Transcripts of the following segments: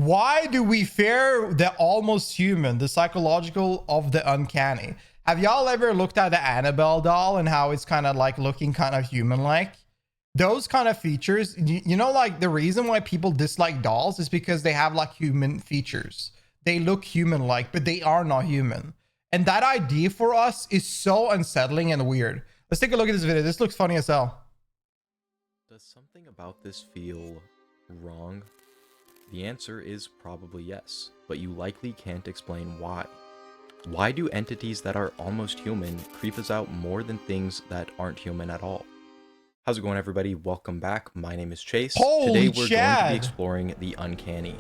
Why do we fear the almost human, the psychological of the uncanny? Have y'all ever looked at the Annabelle doll and how it's kind of like looking kind of human-like? Those kind of features, you know, like the reason why people dislike dolls is because they have like human features. They look human-like, but they are not human. And that idea for us is so unsettling and weird. Let's take a look at this video. This looks funny as hell. Does something about this feel wrong? The answer is probably yes, but you likely can't explain why. Why do entities that are almost human creep us out more than things that aren't human at all? How's it going, everybody? Welcome back. My name is Chase. Today we're going to be exploring the uncanny.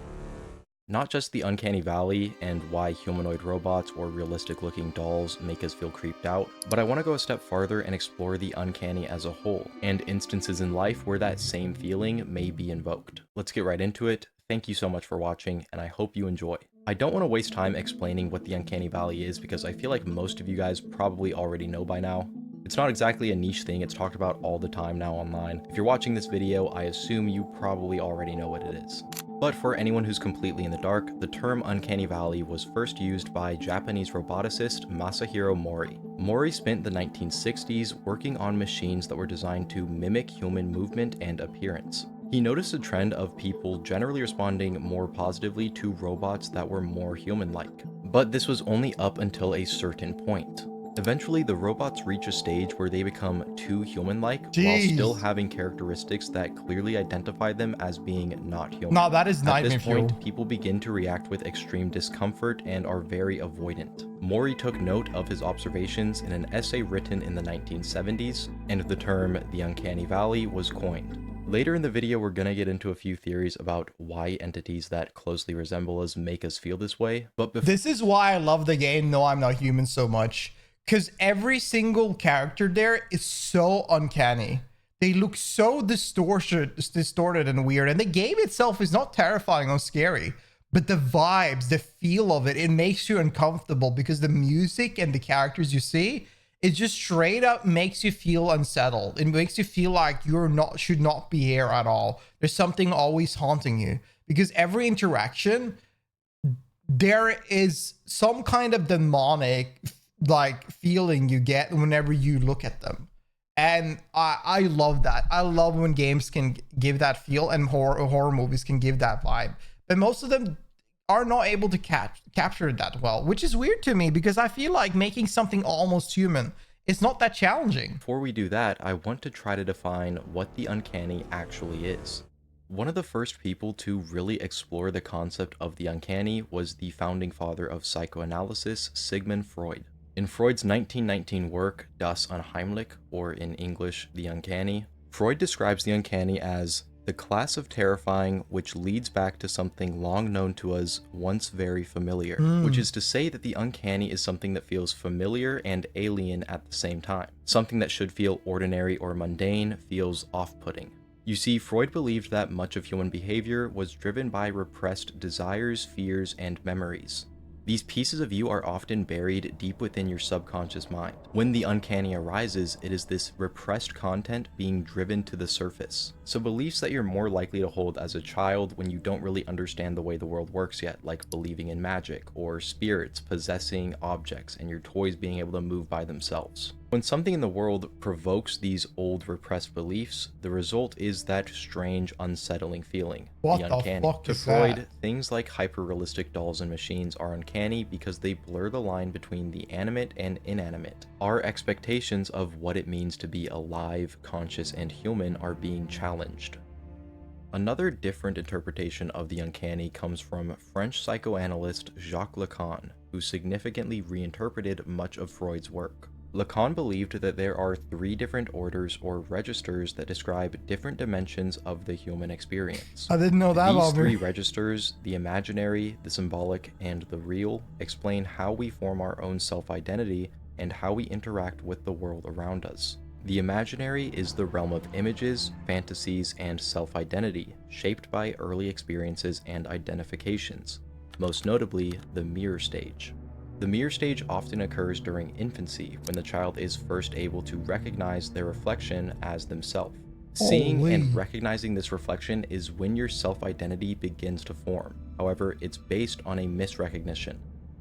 Not just the uncanny valley and why humanoid robots or realistic looking dolls make us feel creeped out, but I want to go a step farther and explore the uncanny as a whole, and instances in life where that same feeling may be invoked. Let's get right into it. Thank you so much for watching, and I hope you enjoy. I don't want to waste time explaining what the uncanny valley is because I feel like most of you guys probably already know by now. It's not exactly a niche thing, it's talked about all the time now online. If you're watching this video, I assume you probably already know what it is. But for anyone who's completely in the dark, the term Uncanny Valley was first used by Japanese roboticist Masahiro Mori. Mori spent the 1960s working on machines that were designed to mimic human movement and appearance. He noticed a trend of people generally responding more positively to robots that were more human-like. But this was only up until a certain point. Eventually, the robots reach a stage where they become too human-like while still having characteristics that clearly identify them as being not human. No, that is nightmare. At this point, people begin to react with extreme discomfort and are very avoidant. Mori took note of his observations in an essay written in the 1970s, and the term the Uncanny Valley was coined. Later in the video, we're gonna get into a few theories about why entities that closely resemble us make us feel this way, but this is why I love the game No, I'm Not Human so much. Because every single character there is so uncanny. They look so distorted and weird. And the game itself is not terrifying or scary. But the vibes, the feel of it, it makes you uncomfortable because the music and the characters you see, it just straight up makes you feel unsettled. It makes you feel like should not be here at all. There's something always haunting you. Because every interaction, there is some kind of demonic like feeling you get whenever you look at them, and I love that. I love when games can give that feel and horror movies can give that vibe, but most of them are not able to capture it that well, which is weird to me because I feel like making something almost human is not that challenging. Before we do that, I want to try to define what the uncanny actually is. One of the first people to really explore the concept of the uncanny was the founding father of psychoanalysis, Sigmund Freud. In Freud's 1919 work, Das Unheimliche, or in English, The Uncanny, Freud describes the uncanny as the class of terrifying which leads back to something long known to us, once very familiar, which is to say that the uncanny is something that feels familiar and alien at the same time. Something that should feel ordinary or mundane feels off-putting. You see, Freud believed that much of human behavior was driven by repressed desires, fears, and memories. These pieces of you are often buried deep within your subconscious mind. When the uncanny arises, it is this repressed content being driven to the surface. So beliefs that you're more likely to hold as a child when you don't really understand the way the world works yet, like believing in magic, or spirits possessing objects, and your toys being able to move by themselves. When something in the world provokes these old repressed beliefs, the result is that strange, unsettling feeling, the uncanny. To Freud, things like hyper-realistic dolls and machines are uncanny because they blur the line between the animate and inanimate. Our expectations of what it means to be alive, conscious, and human are being challenged. Another different interpretation of the uncanny comes from French psychoanalyst Jacques Lacan, who significantly reinterpreted much of Freud's work. Lacan believed that there are 3 different orders or registers that describe different dimensions of the human experience. I didn't know that. These 3 registers, the imaginary, the symbolic, and the real, explain how we form our own self-identity and how we interact with the world around us. The imaginary is the realm of images, fantasies, and self-identity, shaped by early experiences and identifications, most notably the mirror stage. The mirror stage often occurs during infancy, when the child is first able to recognize their reflection as themselves. Seeing and Holy. recognizing this reflection is when your self-identity begins to form. However, it's based on a misrecognition.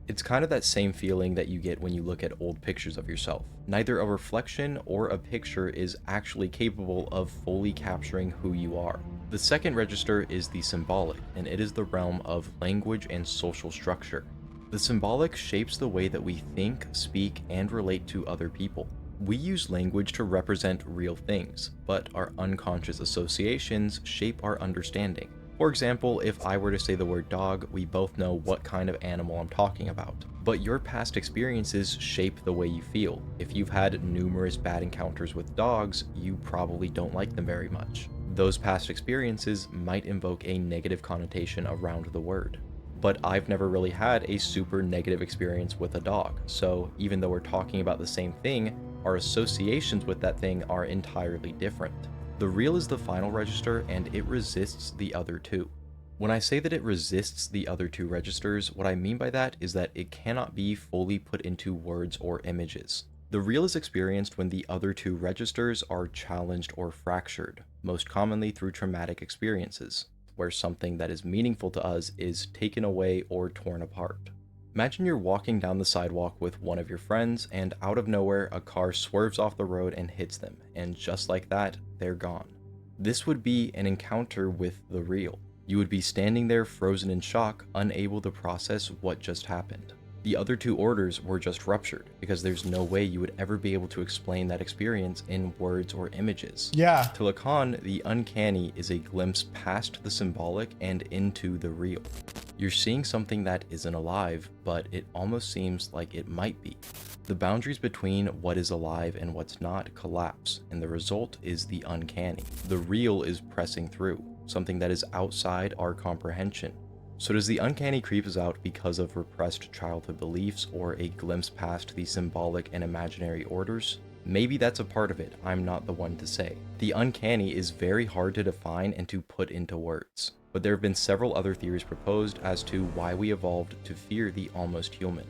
It's kind of that same feeling that you get when you look at old pictures of yourself. Neither a reflection or a picture is actually capable of fully capturing who you are. The second register is the symbolic, and it is the realm of language and social structure. The symbolic shapes the way that we think, speak, and relate to other people. We use language to represent real things, but our unconscious associations shape our understanding. For example, if I were to say the word dog, we both know what kind of animal I'm talking about. But your past experiences shape the way you feel. If you've had numerous bad encounters with dogs, you probably don't like them very much. Those past experiences might invoke a negative connotation around the word. But I've never really had a super negative experience with a dog, so even though we're talking about the same thing, our associations with that thing are entirely different. The real is the final register, and it resists the other two. When I say that it resists the other two registers, what I mean by that is that it cannot be fully put into words or images. The real is experienced when the other two registers are challenged or fractured, most commonly through traumatic experiences, where something that is meaningful to us is taken away or torn apart. Imagine you're walking down the sidewalk with one of your friends, and out of nowhere, a car swerves off the road and hits them, and just like that, they're gone. This would be an encounter with the real. You would be standing there frozen in shock, unable to process what just happened. The other two orders were just ruptured, because there's no way you would ever be able to explain that experience in words or images. Yeah. To Lacan, the uncanny is a glimpse past the symbolic and into the real. You're seeing something that isn't alive, but it almost seems like it might be. The boundaries between what is alive and what's not collapse, and the result is the uncanny. The real is pressing through, something that is outside our comprehension. So does the uncanny creep us out because of repressed childhood beliefs or a glimpse past the symbolic and imaginary orders? Maybe that's a part of it, I'm not the one to say. The uncanny is very hard to define and to put into words, but there have been several other theories proposed as to why we evolved to fear the almost human.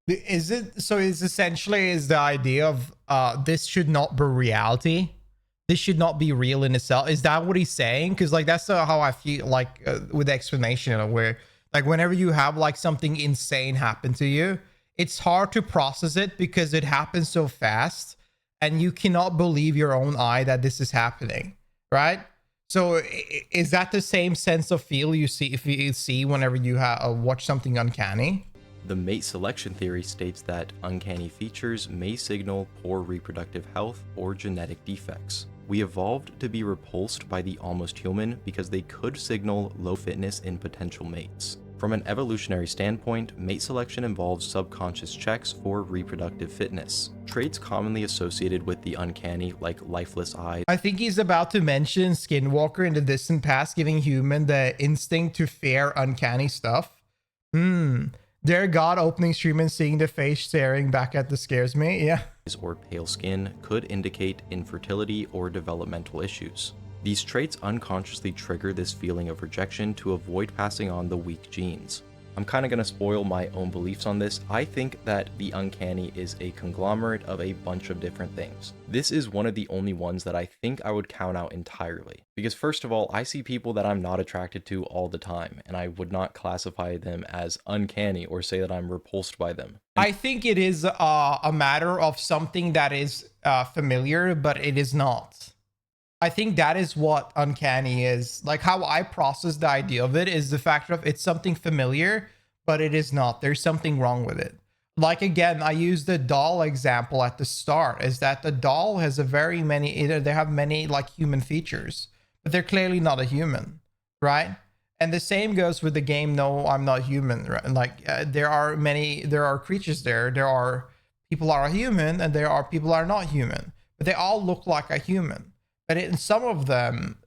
Is it so? Is essentially is the idea of this should not be reality? This should not be real in itself. Is that what he's saying? Because like that's how I feel like with the explanation of where like whenever you have like something insane happen to you, it's hard to process it because it happens so fast and you cannot believe your own eye that this is happening, right? So is that the same sense of feel you see if you see whenever you watch something uncanny? The mate selection theory states that uncanny features may signal poor reproductive health or genetic defects. We evolved to be repulsed by the almost human because they could signal low fitness in potential mates. From an evolutionary standpoint, mate selection involves subconscious checks for reproductive fitness. Traits commonly associated with the uncanny, like lifeless eyes. I think he's about to mention Skinwalker in the distant past giving human the instinct to fear uncanny stuff. Dear God, opening stream and seeing the face staring back at the scares me. Yeah. Or pale skin could indicate infertility or developmental issues. These traits unconsciously trigger this feeling of rejection to avoid passing on the weak genes. I'm kind of going to spoil my own beliefs on this. I think that the uncanny is a conglomerate of a bunch of different things. This is one of the only ones that I think I would count out entirely. Because first of all, I see people that I'm not attracted to all the time, and I would not classify them as uncanny or say that I'm repulsed by them. I think it is a matter of something that is familiar, but it is not. I think that is what uncanny is. Like how I process the idea of it is the fact of it's something familiar, but it is not. There's something wrong with it. Like again, I used the doll example at the start, is that the doll has a very many, they have many like human features, but they're clearly not a human, right? And the same goes with the game No, I'm Not Human, right? Like there are creatures there. There are people are human and there are people are not human, but they all look like a human. But in some of them,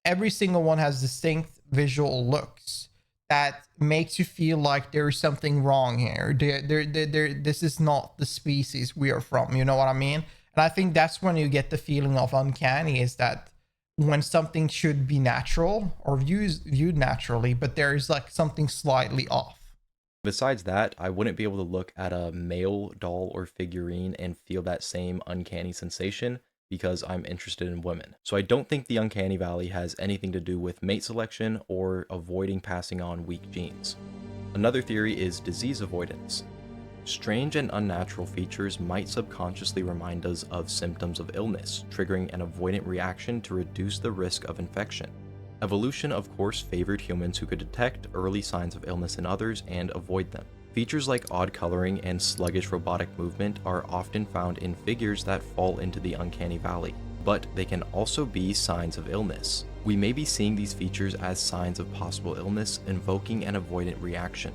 every single one has distinct visual looks that makes you feel like there is something wrong here. This is not the species we are from. You know what I mean? And I think that's when you get the feeling of uncanny, is that when something should be natural or viewed naturally, but there is like something slightly off. Besides that, I wouldn't be able to look at a male doll or figurine and feel that same uncanny sensation, because I'm interested in women. So I don't think the Uncanny Valley has anything to do with mate selection or avoiding passing on weak genes. Another theory is disease avoidance. Strange and unnatural features might subconsciously remind us of symptoms of illness, triggering an avoidant reaction to reduce the risk of infection. Evolution, of course, favored humans who could detect early signs of illness in others and avoid them. Features like odd coloring and sluggish robotic movement are often found in figures that fall into the Uncanny Valley, but they can also be signs of illness. We may be seeing these features as signs of possible illness, invoking an avoidant reaction.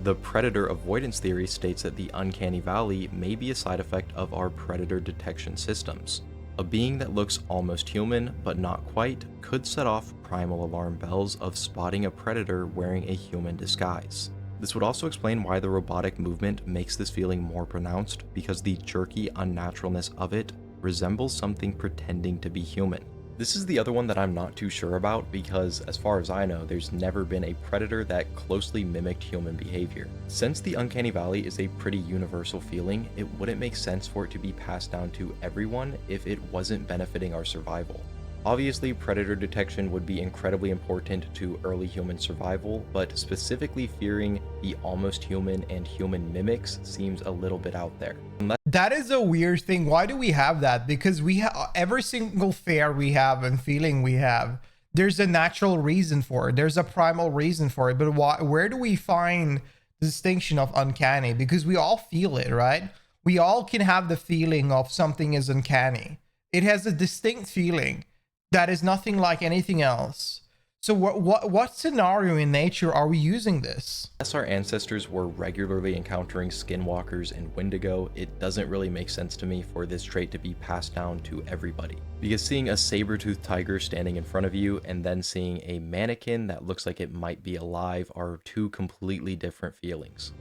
The predator avoidance theory states that the Uncanny Valley may be a side effect of our predator detection systems. A being that looks almost human, but not quite, could set off primal alarm bells of spotting a predator wearing a human disguise. This would also explain why the robotic movement makes this feeling more pronounced, because the jerky unnaturalness of it resembles something pretending to be human. This is the other one that I'm not too sure about because, as far as I know, there's never been a predator that closely mimicked human behavior. Since the Uncanny Valley is a pretty universal feeling, it wouldn't make sense for it to be passed down to everyone if it wasn't benefiting our survival. Obviously, predator detection would be incredibly important to early human survival, but specifically fearing the almost human and human mimics seems a little bit out there. That is a weird thing. Why do we have that? Because we have every single fear we have and feeling we have, there's a natural reason for it. There's a primal reason for it. But where do we find the distinction of uncanny? Because we all feel it, right? We all can have the feeling of something is uncanny. It has a distinct feeling that is nothing like anything else. So what scenario in nature are we using this? Unless our ancestors were regularly encountering skinwalkers and Wendigo, it doesn't really make sense to me for this trait to be passed down to everybody. Because seeing a saber-toothed tiger standing in front of you and then seeing a mannequin that looks like it might be alive are two completely different feelings.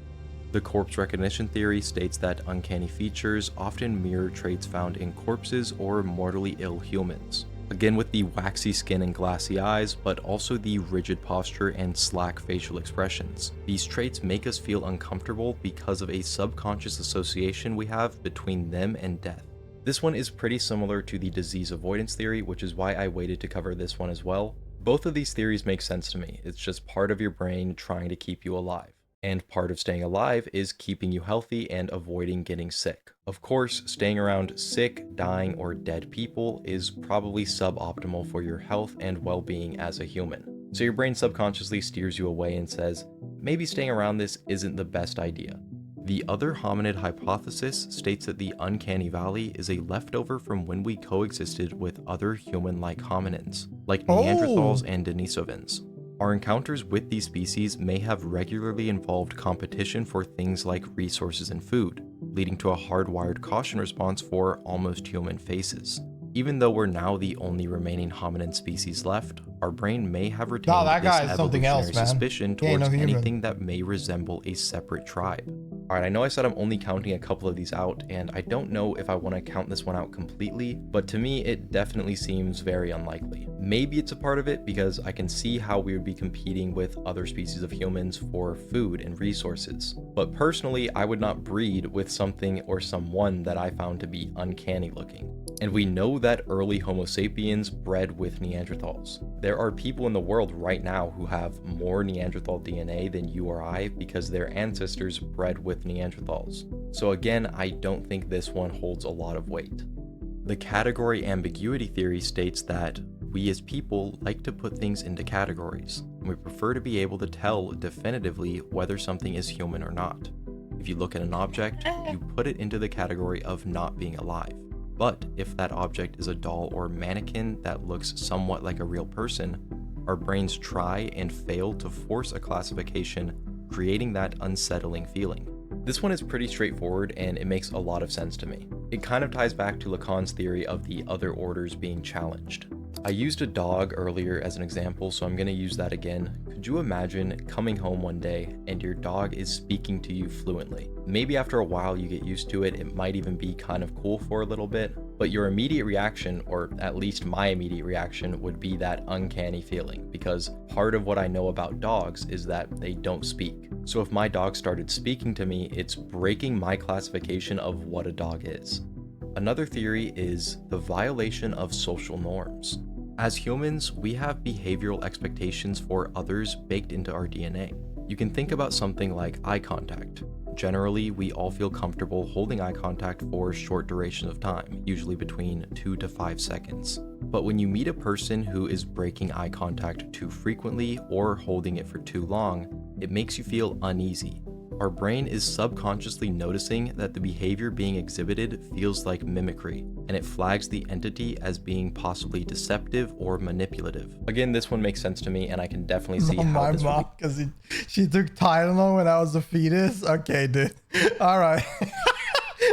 The corpse recognition theory states that uncanny features often mirror traits found in corpses or mortally ill humans. Again with the waxy skin and glassy eyes, but also the rigid posture and slack facial expressions. These traits make us feel uncomfortable because of a subconscious association we have between them and death. This one is pretty similar to the disease avoidance theory, which is why I waited to cover this one as well. Both of these theories make sense to me. It's just part of your brain trying to keep you alive. And part of staying alive is keeping you healthy and avoiding getting sick. Of course, staying around sick, dying, or dead people is probably suboptimal for your health and well-being as a human. So your brain subconsciously steers you away and says, maybe staying around this isn't the best idea. The other hominid hypothesis states that the Uncanny Valley is a leftover from when we coexisted with other human-like hominins, like Neanderthals and Denisovans. Our encounters with these species may have regularly involved competition for things like resources and food, leading to a hardwired caution response for almost human faces. Even though we're now the only remaining hominin species left, our brain may have retained this evolutionary suspicion towards anything that may resemble a separate tribe. Alright, I know I said I'm only counting a couple of these out, and I don't know if I want to count this one out completely, but to me it definitely seems very unlikely. Maybe it's a part of it because I can see how we would be competing with other species of humans for food and resources. But personally, I would not breed with something or someone that I found to be uncanny looking. And we know that early Homo sapiens bred with Neanderthals. There are people in the world right now who have more Neanderthal DNA than you or I because their ancestors bred with Neanderthals. So again, I don't think this one holds a lot of weight. The category ambiguity theory states that we as people like to put things into categories, and we prefer to be able to tell definitively whether something is human or not. If you look at an object, you put it into the category of not being alive. But if that object is a doll or mannequin that looks somewhat like a real person, our brains try and fail to force a classification, creating that unsettling feeling. This one is pretty straightforward and it makes a lot of sense to me. It kind of ties back to Lacan's theory of the other orders being challenged. I used a dog earlier as an example, so I'm going to use that again. Could you imagine coming home one day and your dog is speaking to you fluently? Maybe after a while you get used to it, it might even be kind of cool for a little bit, but your immediate reaction, or at least my immediate reaction, would be that uncanny feeling, because part of what I know about dogs is that they don't speak. So if my dog started speaking to me, it's breaking my classification of what a dog is. Another theory is the violation of social norms. As humans, we have behavioral expectations for others baked into our DNA. You can think about something like eye contact. Generally, we all feel comfortable holding eye contact for short durations of time, usually between 2 to 5 seconds. But when you meet a person who is breaking eye contact too frequently or holding it for too long, it makes you feel uneasy. Our brain is subconsciously noticing that the behavior being exhibited feels like mimicry, and it flags the entity as being possibly deceptive or manipulative. Again, this one makes sense to me, and I can definitely see how My this mom, because she took Tylenol when I was a fetus. Okay, dude. All right.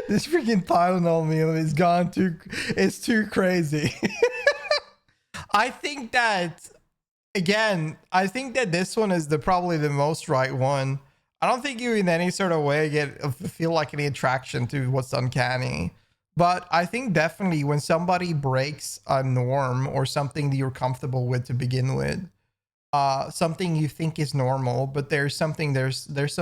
This freaking Tylenol meal is gone too. It's too crazy. I think that, again, I think that this one is probably the most right one. I don't think you in any sort of way feel like any attraction to what's uncanny. But I think definitely when somebody breaks a norm or something that you're comfortable with to begin with, something you think is normal, but there's some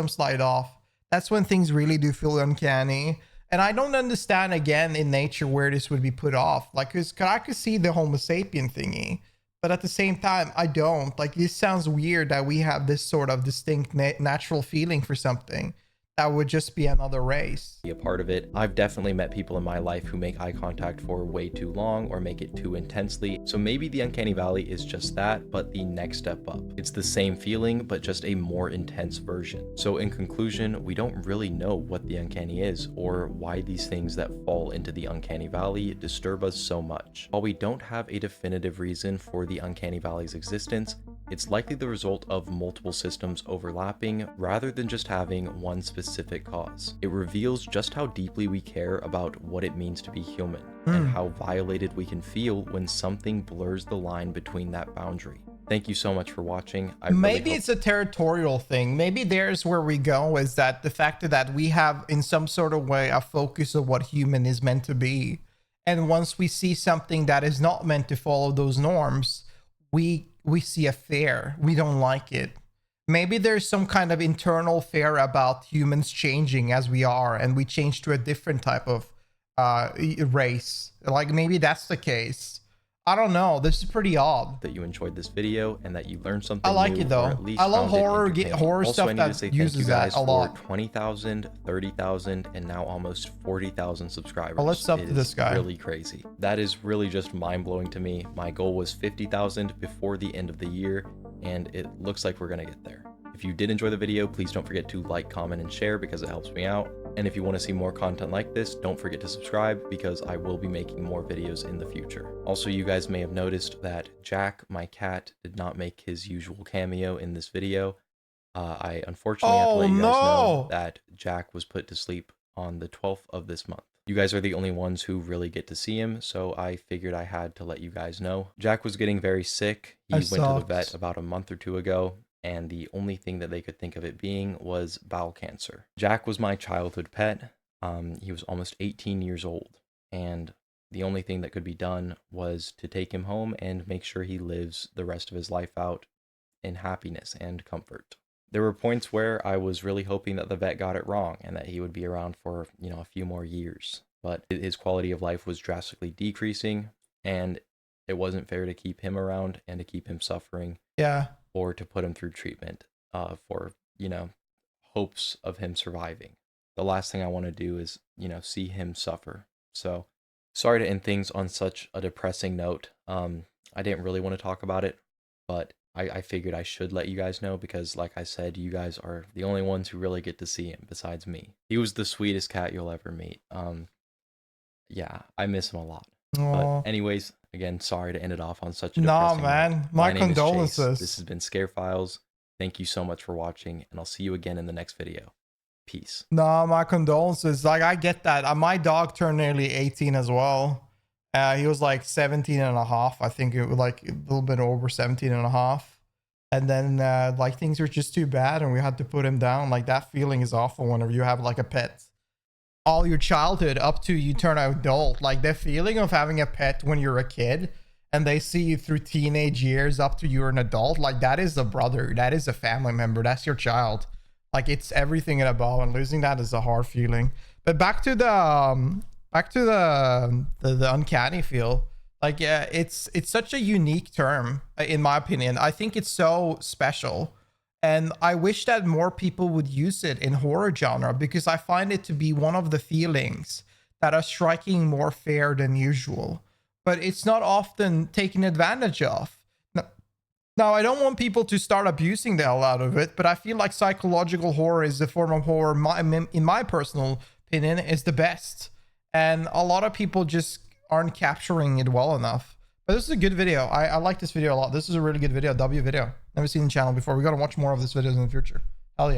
slight off. That's when things really do feel uncanny. And I don't understand again in nature where this would be put off. Like, cause I could see the Homo sapien thingy, but at the same time, I don't. Like, this sounds weird that we have this sort of distinct natural feeling for something that would just be another race. Be a part of it. I've definitely met people in my life who make eye contact for way too long or make it too intensely. So maybe the uncanny valley is just that, but the next step up. It's the same feeling, but just a more intense version. So in conclusion, we don't really know what the uncanny is or why these things that fall into the uncanny valley disturb us so much. While we don't have a definitive reason for the uncanny valley's existence, it's likely the result of multiple systems overlapping rather than just having one specific cause. It reveals just how deeply we care about what it means to be human and how violated we can feel when something blurs the line between that boundary. Thank you so much for watching. Maybe it's a territorial thing. Maybe there's where we go, is that the fact that we have in some sort of way a focus of what human is meant to be. And once we see something that is not meant to follow those norms, we see a fear. We don't like it. Maybe there's some kind of internal fear about humans changing as we are, and we change to a different type of race. Like, maybe that's the case. I don't know. This is pretty odd. That you enjoyed this video and that you learned something I like new, it though. I love horror stuff that uses that a lot. 20,000, 30,000, and now almost 40,000 subscribers. Oh, let's sub to this guy. Really crazy. That is really just mind-blowing to me. My goal was 50,000 before the end of the year, and it looks like we're gonna get there. If you did enjoy the video, please don't forget to like, comment, and share because it helps me out. And if you want to see more content like this, don't forget to subscribe because I will be making more videos in the future. Also, you guys may have noticed that Jack, my cat, did not make his usual cameo in this video. I unfortunately have to let you guys know that Jack was put to sleep on the 12th of this month. You guys are the only ones who really get to see him, so I figured I had to let you guys know. Jack was getting very sick. He went to the vet about a month or two ago, and the only thing that they could think of it being was bowel cancer. Jack was my childhood pet. He was almost 18 years old, and the only thing that could be done was to take him home and make sure he lives the rest of his life out in happiness and comfort. There were points where I was really hoping that the vet got it wrong and that he would be around for, a few more years, but his quality of life was drastically decreasing, and it wasn't fair to keep him around and to keep him suffering. Yeah. Or to put him through treatment for, hopes of him surviving. The last thing I want to do is, see him suffer. So sorry to end things on such a depressing note. I didn't really want to talk about it, but I figured I should let you guys know because, like I said, you guys are the only ones who really get to see him besides me. He was the sweetest cat you'll ever meet. Yeah, I miss him a lot. Aww. But anyways, again, sorry to end it off on such a Nah, depressing man. note. My name is condolences. Chase. This has been Scare Files. Thank you so much for watching, and I'll see you again in the next video. Peace. Nah, my condolences. Like, I get that. My dog turned nearly 18 as well. He was like 17 and a half. I think it was like a little bit over 17 and a half. And then like things were just too bad and we had to put him down. Like, that feeling is awful whenever you have like a pet. All your childhood up to you turn an adult, like the feeling of having a pet when you're a kid and they see you through teenage years up to you're an adult, like that is a brother, that is a family member, that's your child. Like, it's everything and above, and losing that is a hard feeling. But back to the Back to the uncanny feel. Like, yeah, it's such a unique term, in my opinion. I think it's so special, and I wish that more people would use it in horror genre, because I find it to be one of the feelings that are striking more fair than usual, but it's not often taken advantage of. Now, I don't want people to start abusing the hell out of it, but I feel like psychological horror is the form of horror, in my personal opinion, is the best. And a lot of people just aren't capturing it well enough. But this is a good video. I like this video a lot. This is a really good video, W video. Never seen the channel before. We got to watch more of these videos in the future. Hell yeah.